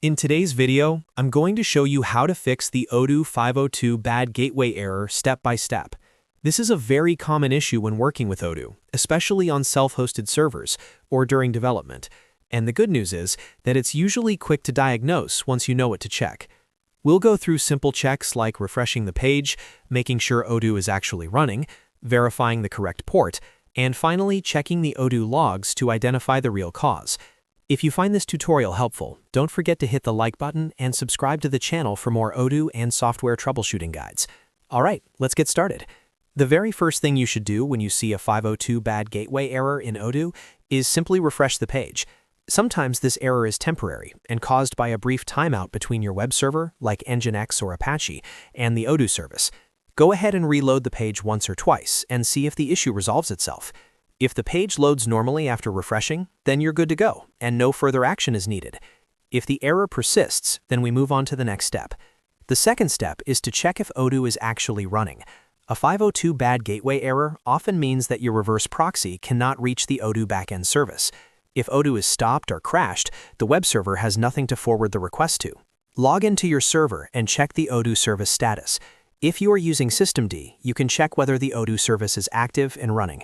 In today's video, I'm going to show you how to fix the Odoo 502 bad gateway error step by step. This is a very common issue when working with Odoo, especially on self-hosted servers or during development. And the good news is that it's usually quick to diagnose once you know what to check. We'll go through simple checks like refreshing the page, making sure Odoo is actually running, verifying the correct port, and finally checking the Odoo logs to identify the real cause. If you find this tutorial helpful, don't forget to hit the like button and subscribe to the channel for more Odoo and software troubleshooting guides. Alright, let's get started. The very first thing you should do when you see a 502 bad gateway error in Odoo is simply refresh the page. Sometimes this error is temporary and caused by a brief timeout between your web server, like nginx or Apache, and the Odoo service. Go ahead and reload the page once or twice and see if the issue resolves itself. If the page loads normally after refreshing, then you're good to go, and no further action is needed. If the error persists, then we move on to the next step. The second step is to check if Odoo is actually running. A 502 bad gateway error often means that your reverse proxy cannot reach the Odoo backend service. If Odoo is stopped or crashed, the web server has nothing to forward the request to. Log into your server and check the Odoo service status. If you are using systemd, you can check whether the Odoo service is active and running.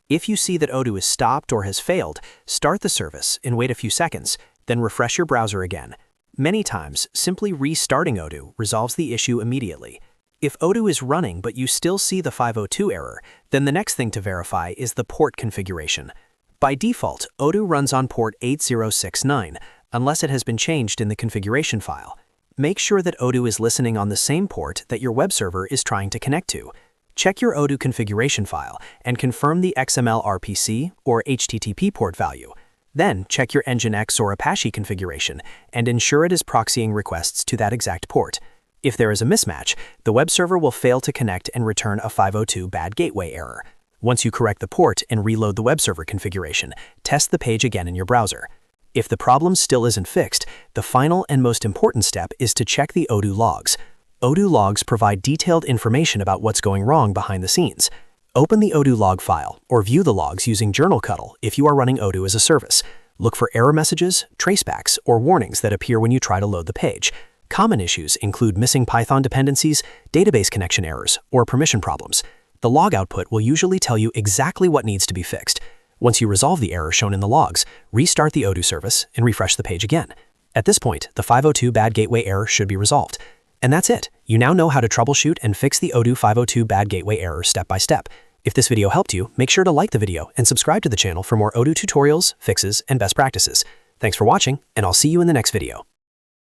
If you see that Odoo is stopped or has failed, start the service and wait a few seconds, then refresh your browser again. Many times, simply restarting Odoo resolves the issue immediately. If Odoo is running but you still see the 502 error, then the next thing to verify is the port configuration. By default, Odoo runs on port 8069, unless it has been changed in the configuration file. Make sure that Odoo is listening on the same port that your web server is trying to connect to. Check your Odoo configuration file and confirm the XML RPC or HTTP port value. Then check your nginx or Apache configuration and ensure it is proxying requests to that exact port. If there is a mismatch, the web server will fail to connect and return a 502 bad gateway error. Once you correct the port and reload the web server configuration, test the page again in your browser. If the problem still isn't fixed, the final and most important step is to check the Odoo logs. Odoo logs provide detailed information about what's going wrong behind the scenes. Open the Odoo log file or view the logs using JournalCuttle if you are running Odoo as a service. Look for error messages, tracebacks, or warnings that appear when you try to load the page. Common issues include missing Python dependencies, database connection errors, or permission problems. The log output will usually tell you exactly what needs to be fixed. Once you resolve the error shown in the logs, restart the Odoo service and refresh the page again. At this point, the 502 bad gateway error should be resolved. And that's it. You now know how to troubleshoot and fix the Odoo 502 bad gateway error step by step. If this video helped you, make sure to like the video and subscribe to the channel for more Odoo tutorials, fixes, and best practices. Thanks for watching, and I'll see you in the next video.